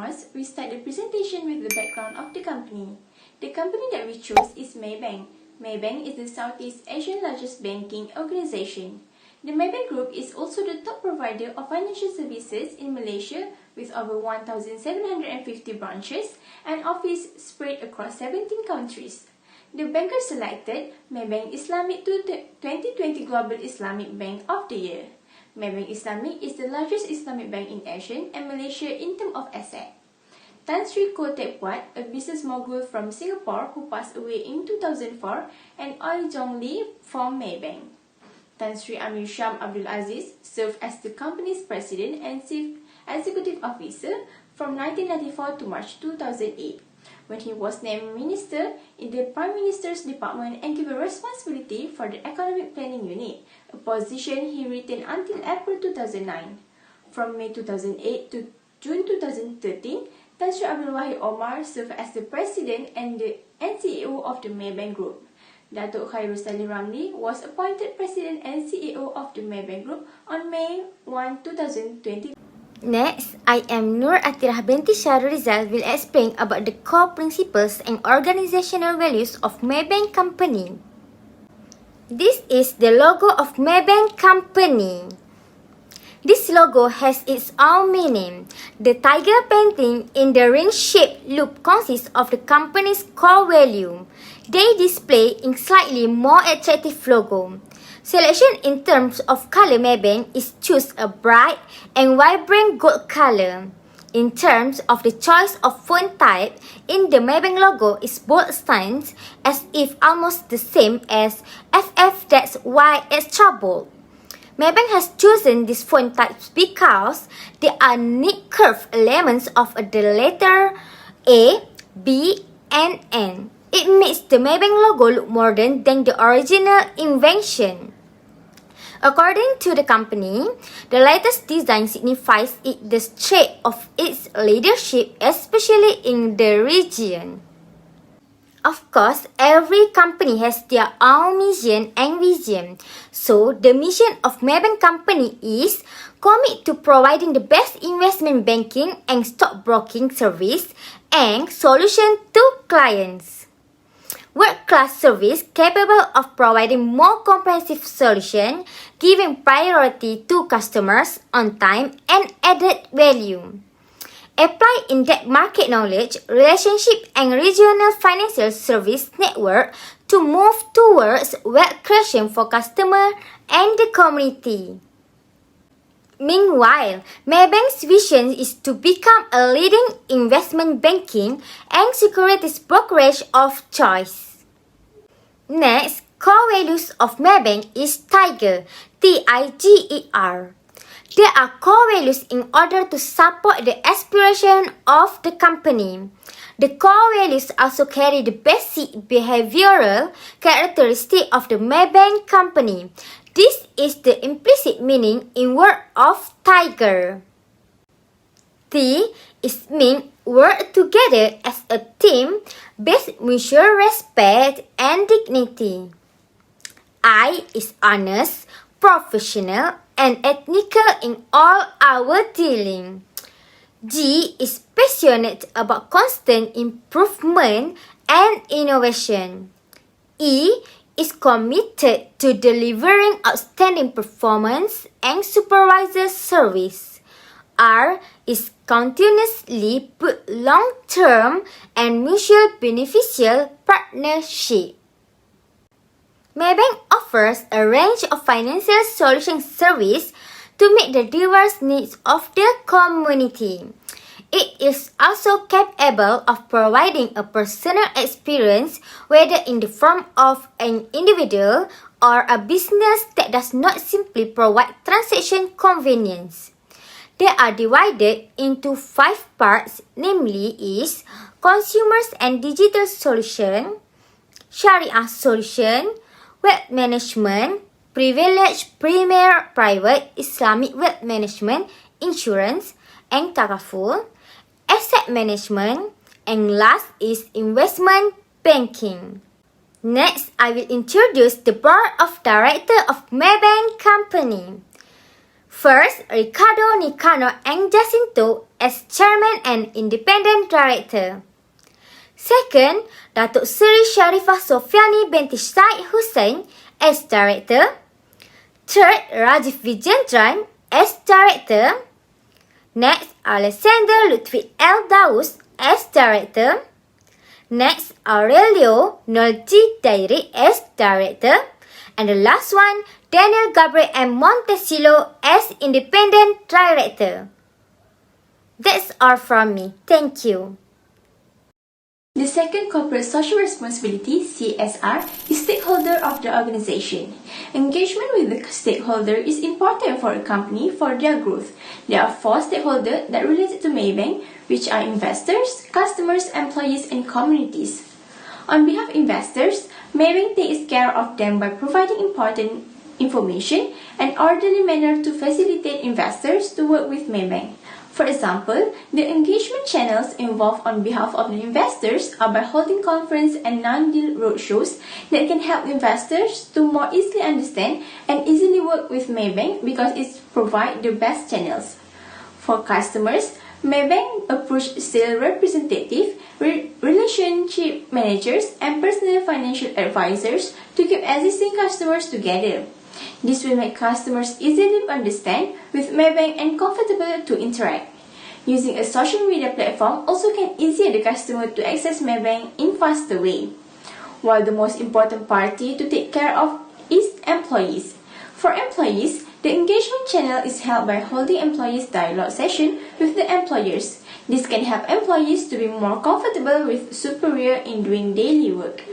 once, we start the presentation with the background of the company. The company that we chose is Maybank. Maybank is the Southeast Asian largest banking organization. The Maybank Group is also the top provider of financial services in Malaysia with over 1,750 branches and offices spread across 17 countries. The banker selected Maybank Islamic to the 2020 Global Islamic Bank of the Year. Maybank Islamic is the largest Islamic bank in Asia and Malaysia in terms of asset. Tan Sri Koh Teck Puat, a business mogul from Singapore who passed away in 2004, and Oi Jong Lee from Maybank. Tan Sri Amir Sham Abdul Aziz served as the company's president and chief executive officer from 1994 to March 2008, when he was named minister in the Prime Minister's Department and given responsibility for the Economic Planning Unit, a position he retained until April 2009. From May 2008 to June 2013, Tan Sri Abdul Wahid Omar served as the president and CEO of the Maybank Group. Datuk Khairul Saleh Ramli was appointed president and CEO of the Maybank Group on May 1, 2020. Next, I am Nur Atirah binti Syahrul Rizal will explain about the core principles and organizational values of Maybank Company. This is the logo of Maybank Company. This logo has its own meaning. The tiger painting in the ring-shaped loop consists of the company's core value. They display in slightly more attractive logo. Selection in terms of color Maybank is choose a bright and vibrant gold color. In terms of the choice of font type, in the Maybank logo is bold stance as if almost the same as FF that's Y extra bold. Maybank has chosen these font types because they are neat curved elements of the letter A, B, and N. It makes the Maybank logo look modern than the original invention. According to the company, the latest design signifies the strength of its leadership, especially in the region. Of course, every company has their own mission and vision. So, the mission of Maybank Company is commit to providing the best investment banking and stockbroking service and solution to clients. World-class service capable of providing more comprehensive solution, giving priority to customers on time and added value. Apply in-depth market knowledge, relationship and regional financial service network to move towards wealth creation for customer and the community. Meanwhile, Maybank's vision is to become a leading investment banking and securities brokerage of choice. Next, core values of Maybank is TIGER, T-I-G-E-R. There are core values in order to support the aspiration of the company. The core values also carry the basic behavioral characteristic of the Maybank Company. This is the implicit meaning in word of TIGER. T is mean work together as a team based mutual respect and dignity. I is honest, professional, and ethical in all our dealing. G is passionate about constant improvement and innovation. E is committed to delivering outstanding performance and supervisor service. R is continuously put long-term and mutual beneficial partnership. Maybank offers a range of financial solution service to meet the diverse needs of the community. It is also capable of providing a personal experience, whether in the form of an individual or a business that does not simply provide transaction convenience. They are divided into 5 parts, namely is consumers and digital solution, Sharia solution, wealth management, privileged premier private Islamic wealth management, insurance, and takaful, asset management, and last is investment banking. Next, I will introduce the board of directors of Maybank Company. First, Ricardo Nicano and Jacinto as Chairman and Independent Director. Second, Datuk Seri Sharifah Sofiani binti Syed Hussein as Director. Third, Rajiv Vijendran as Director. Next, Alexander Lutfi L. Daus as Director. Next, Aurelio Nolji Dairi as Director. And the last one, Daniel Gabriel M. Montesilo as Independent Director. That's all from me. Thank you. The second corporate social responsibility, CSR, is stakeholder of the organization. Engagement with the stakeholder is important for a company for their growth. There are 4 stakeholders that relate to Maybank, which are investors, customers, employees, and communities. On behalf of investors, Maybank takes care of them by providing important information and orderly manner to facilitate investors to work with Maybank. For example, the engagement channels involved on behalf of the investors are by holding conference and non-deal roadshows that can help investors to more easily understand and easily work with Maybank because it provides the best channels. For customers, Maybank approach sales representatives, relationship managers, and personal financial advisors to keep existing customers together. This will make customers easily understand with Maybank and comfortable to interact. Using a social media platform also can easier the customer to access Maybank in faster way. While the most important party to take care of is employees. For employees, the engagement channel is held by holding employees dialogue session with the employers. This can help employees to be more comfortable with superior in doing daily work.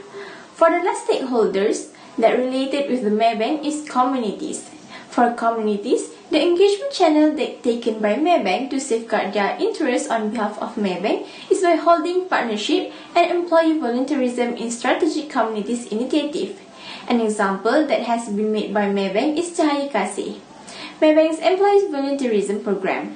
For the last stakeholders that related with the Maybank is communities. For communities, the engagement channel taken by Maybank to safeguard their interests on behalf of Maybank is by holding partnership and employee volunteerism in strategic communities initiative. An example that has been made by Maybank is Cahaya Kasih, Maybank's employees volunteerism program.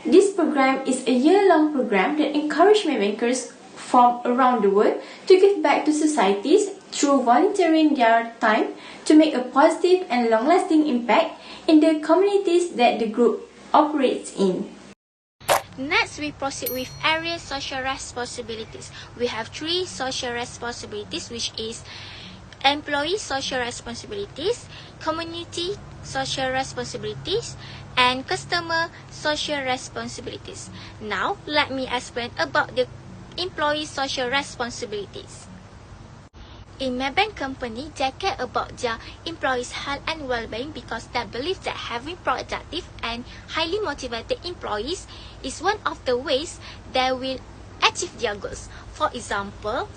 This program is a year-long program that encourages Maybankers from around the world to give back to societies through volunteering their time to make a positive and long-lasting impact in the communities that the group operates in. Next, we proceed with area social responsibilities. We have 3 social responsibilities, which is employee social responsibilities, community social responsibilities, and customer social responsibilities. Now, let me explain about the employee social responsibilities. In Maybank company, they care about their employees' health and well-being because they believe that having productive and highly motivated employees is one of the ways they will achieve their goals. For example,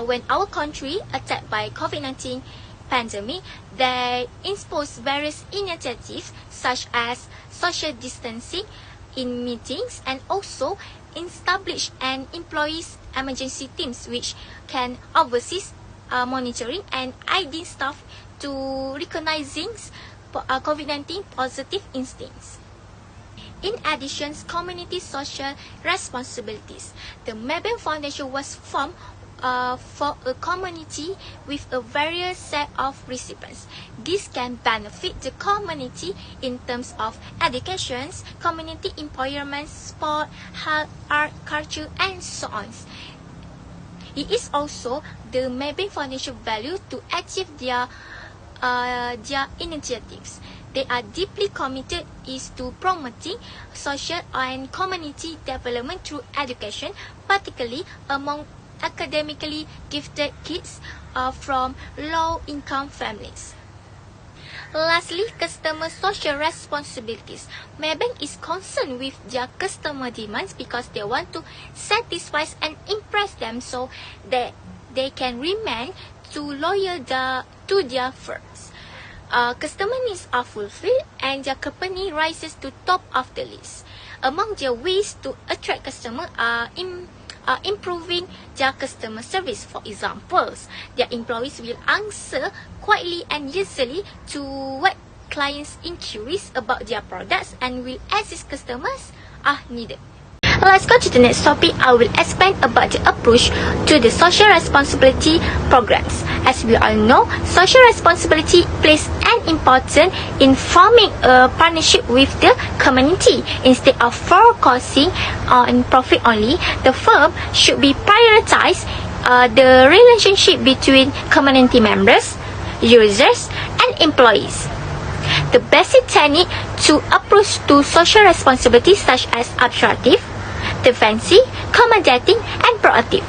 when our country attacked by COVID-19 pandemic, they imposed various initiatives such as social distancing in meetings and also established an employees emergency teams which can oversee monitoring and aiding staff to recognizing COVID-19 positive instances. In addition, community social responsibilities. The Maybank Foundation was formed for a community with a various set of recipients. This can benefit the community in terms of education, community empowerment, sport, health, art, culture, and so on. It is also the Maybank Foundation value to achieve their initiatives. They are deeply committed is to promoting social and community development through education, particularly among academically gifted kids from low-income families. Lastly, customer social responsibilities. Maybank is concerned with their customer demands because they want to satisfy and impress them so that they can remain loyal to their firms. Customer needs are fulfilled and their company rises to top of the list. Among their ways to attract customers are improving their customer service. For examples, their employees will answer quietly and easily to what clients' inquiries about their products and will assist customers are needed. Let's go to the next topic. I will explain about the approach to the social responsibility programs. As we all know, social responsibility plays and important in forming a partnership with the community. Instead of focusing on profit only, the firm should be prioritize the relationship between community members, users, and employees. The basic technique to approach to social responsibility such as obstructive, defensive, accommodating, and proactive.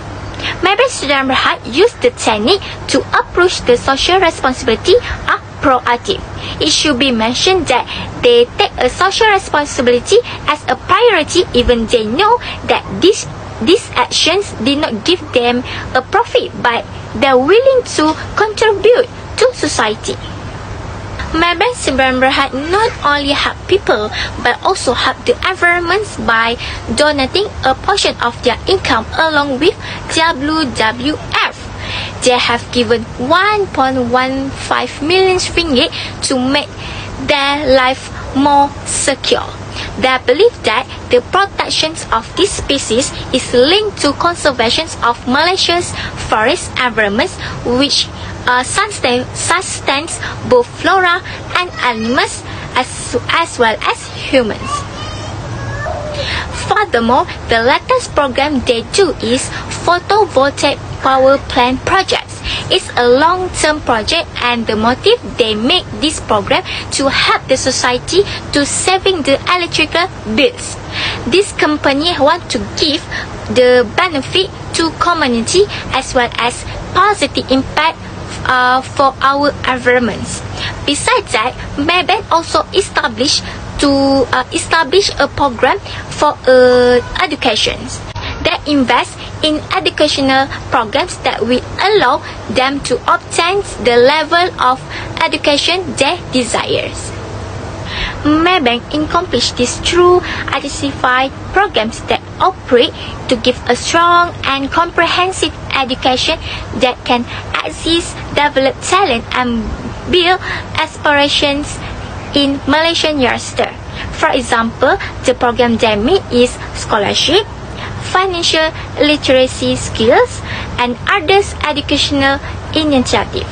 Maybank Student Berhad use the technique to approach the social responsibility are proactive. It should be mentioned that they take a social responsibility as a priority even they know that these actions did not give them a profit, but they're willing to contribute to society. Maybank Student Berhad not only help people but also help the environment by donating a portion of their income along with WWF. They have given 1.15 million ringgit to make their life more secure. They believe that the protection of this species is linked to conservation of Malaysia's forest environments, which sustains both flora and animals as well as humans. Furthermore, the latest program they do is photovoltaic power plant projects. It's a long-term project, and the motive they make this program to help the society to saving the electrical bills. This company want to give the benefit to community as well as positive impact for our environments. Besides that, Maybank also established a program for education. They invest in educational programs that will allow them to obtain the level of education they desire. Maybank accomplished this through identify programs that operate to give a strong and comprehensive education that can assist, develop talent, and build aspirations in Malaysian youngsters. For example, the program they meet is scholarship, financial literacy skills, and others educational initiatives.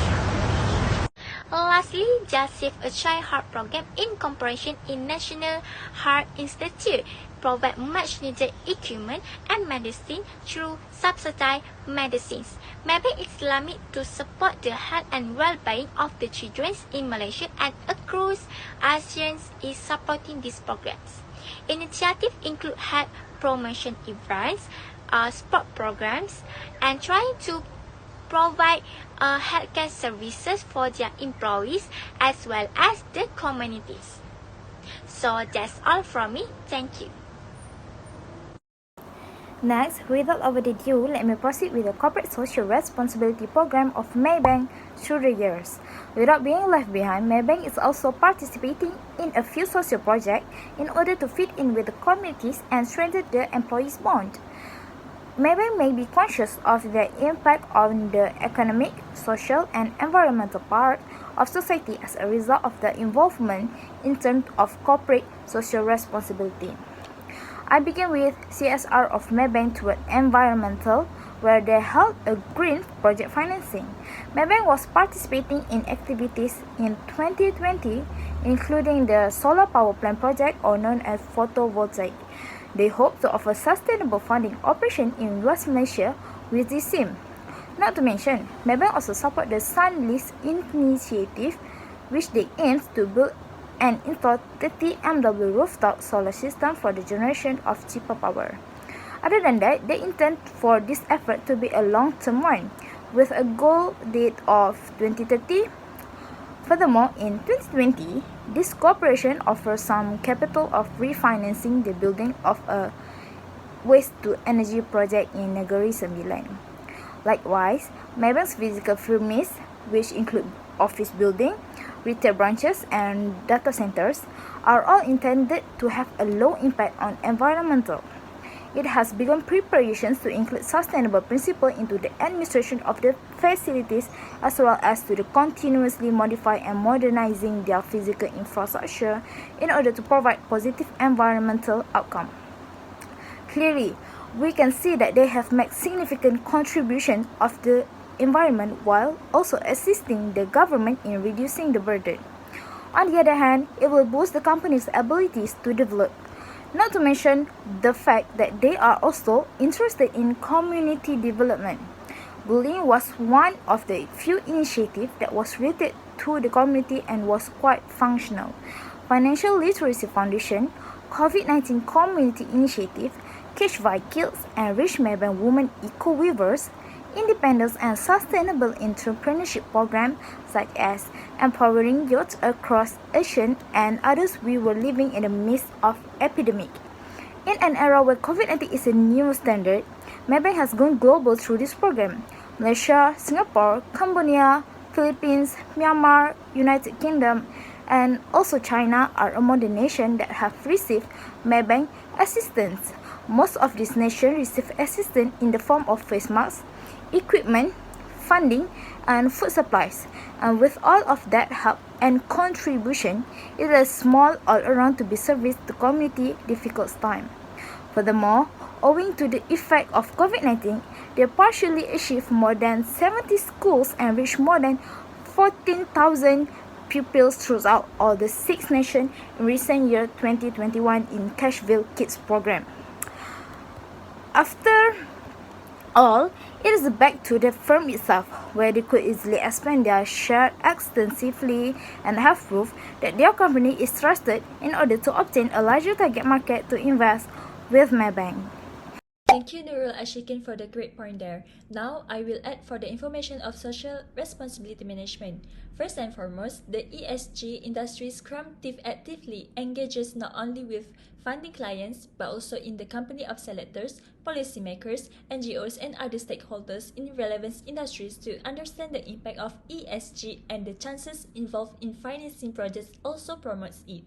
Lastly, Just Save a Child Heart program in cooperation in National Heart Institute provide much needed equipment and medicine through subsidized medicines. Maybank Islamic to support the health and well-being of the children in Malaysia and across ASEAN is supporting these programs. Initiatives include health promotion events, sport programs, and trying to provide healthcare services for their employees as well as the communities. So that's all from me. Thank you. Next, without further ado, let me proceed with the corporate social responsibility program of Maybank through the years. Without being left behind, Maybank is also participating in a few social projects in order to fit in with the communities and strengthen the employees' bond. Maybank may be conscious of the impact on the economic, social, and environmental part of society as a result of the involvement in terms of corporate social responsibility. I begin with CSR of Maybank toward environmental, where they held a green project financing. Maybank was participating in activities in 2020, including the solar power plant project, or known as photovoltaic. They hope to offer sustainable funding operation in West Malaysia with this theme. Not to mention, Maybank also support the Sunlist initiative, which they aims to build and install 30 MW rooftop solar system for the generation of cheaper power. Other than that, they intend for this effort to be a long-term one, with a goal date of 2030. Furthermore, in 2020, this corporation offers some capital of refinancing the building of a waste-to-energy project in Negeri Sembilan. Likewise, Maybank's physical premise, which include office building, retail branches, and data centers, are all intended to have a low impact on environmental. It has begun preparations to include sustainable principles into the administration of the facilities, as well as to the continuously modify and modernizing their physical infrastructure in order to provide positive environmental outcome. Clearly, we can see that they have made significant contribution of the environment while also assisting the government in reducing the burden. On the other hand, it will boost the company's abilities to develop, not to mention the fact that they are also interested in community development. Bullying was one of the few initiatives that was related to the community and was quite functional. Financial Literacy Foundation, COVID-19 Community Initiative, Catch Kids, and Rich Maybank Women Eco Weavers, independence and sustainable entrepreneurship programs such as empowering youth across Asia and others. We were living in the midst of epidemic. In an era where COVID-19 is a new standard, Maybank has gone global through this program. Malaysia, Singapore, Cambodia, Philippines, Myanmar, United Kingdom, and also China are among the nations that have received Maybank assistance. Most of these nations receive assistance in the form of face masks, equipment, funding, and food supplies. And with all of that help and contribution, it is small all around to be serviced the community difficult time. Furthermore, owing to the effect of COVID-19, they partially achieved more than 70 schools and reached more than 14,000 pupils throughout all the 6 nations in recent year 2021 in Cashville Kids program. After all, it is back to the firm itself, where they could easily expand their share extensively and have proof that their company is trusted in order to obtain a larger target market to invest with Maybank. Thank you, Nurul Ashikin, for the great point there. Now, I will add for the information of social responsibility management. First and foremost, the ESG industry Scrum Team actively engages not only with funding clients, but also in the company of selectors, policymakers, NGOs, and other stakeholders in relevant industries to understand the impact of ESG, and the chances involved in financing projects also promotes it.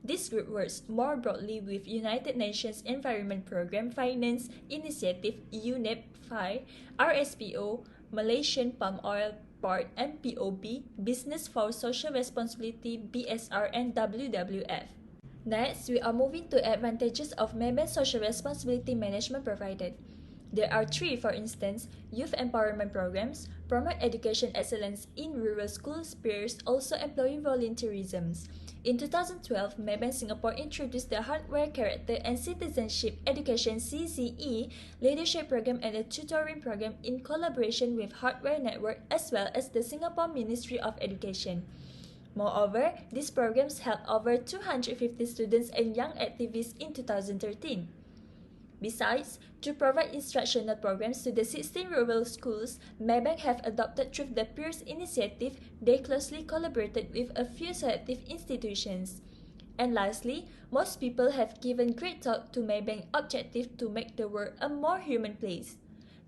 This group works more broadly with United Nations Environment Programme Finance Initiative UNEP-FI, RSPO, Malaysian Palm Oil Board MPOB, Business for Social Responsibility BSR, and WWF. Next, we are moving to advantages of Maybank Social Responsibility Management provided. There are 3, for instance: youth empowerment programs, promote education excellence in rural schools, peers, also employing volunteerism. In 2012, Maybank Singapore introduced the Hardware Character and Citizenship Education CCE leadership program and a tutoring program in collaboration with Hardware Network as well as the Singapore Ministry of Education. Moreover, these programs helped over 250 students and young activists in 2013. Besides, to provide instructional programs to the 16 rural schools Maybank have adopted through the Peers Initiative, they closely collaborated with a few selective institutions. And lastly, most people have given great thought to Maybank's objective to make the world a more human place.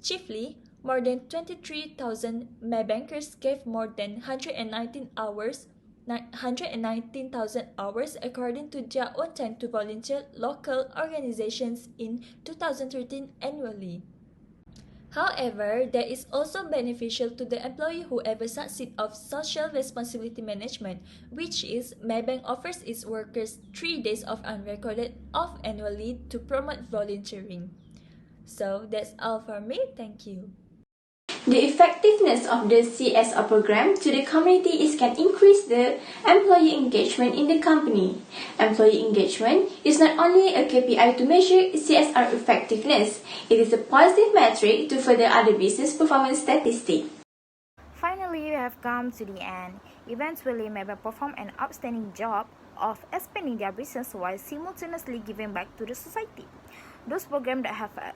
Chiefly, more than 23,000 Maybankers gave more than 119,000 hours according to their own time to volunteer local organizations in 2013 annually. However, that is also beneficial to the employee who ever succeed of social responsibility management, which is Maybank offers its workers 3 days of unrecorded off annually to promote volunteering. So that's all for me. Thank you. The effectiveness of the CSR program to the community is can increase the employee engagement in the company. Employee engagement is not only a KPI to measure CSR effectiveness, it is a positive metric to further other business performance statistics. Finally, we have come to the end. Eventually, Maybank performed an outstanding job of expanding their business while simultaneously giving back to the society. Those programs that have a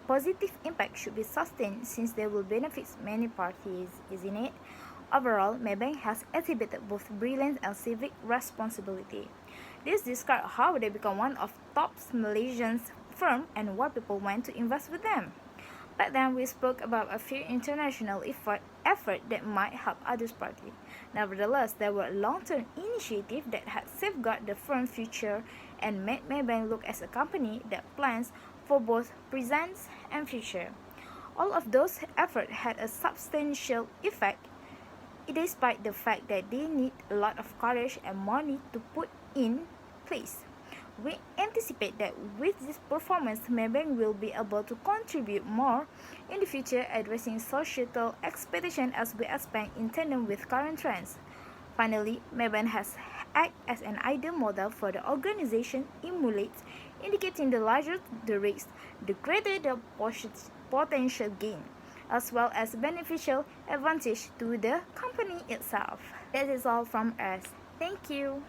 positive impact should be sustained since they will benefit many parties, isn't it? Overall, Maybank has exhibited both brilliance and civic responsibility. This describes how they become one of top Malaysian firms and why people want to invest with them. Back then, we spoke about a few international effort that might help others parties. Nevertheless, there were long-term initiatives that had safeguarded the firm's future and made Maybank look as a company that plans for both present and future. All of those efforts had a substantial effect, despite the fact that they need a lot of courage and money to put in place. We anticipate that with this performance, Maybank will be able to contribute more in the future, addressing societal expectations as we expand in tandem with current trends. Finally, Maybank has acted as an ideal model for the organization emulates, indicating the larger the risk, the greater the potential gain, as well as beneficial advantage to the company itself. That is all from us. Thank you.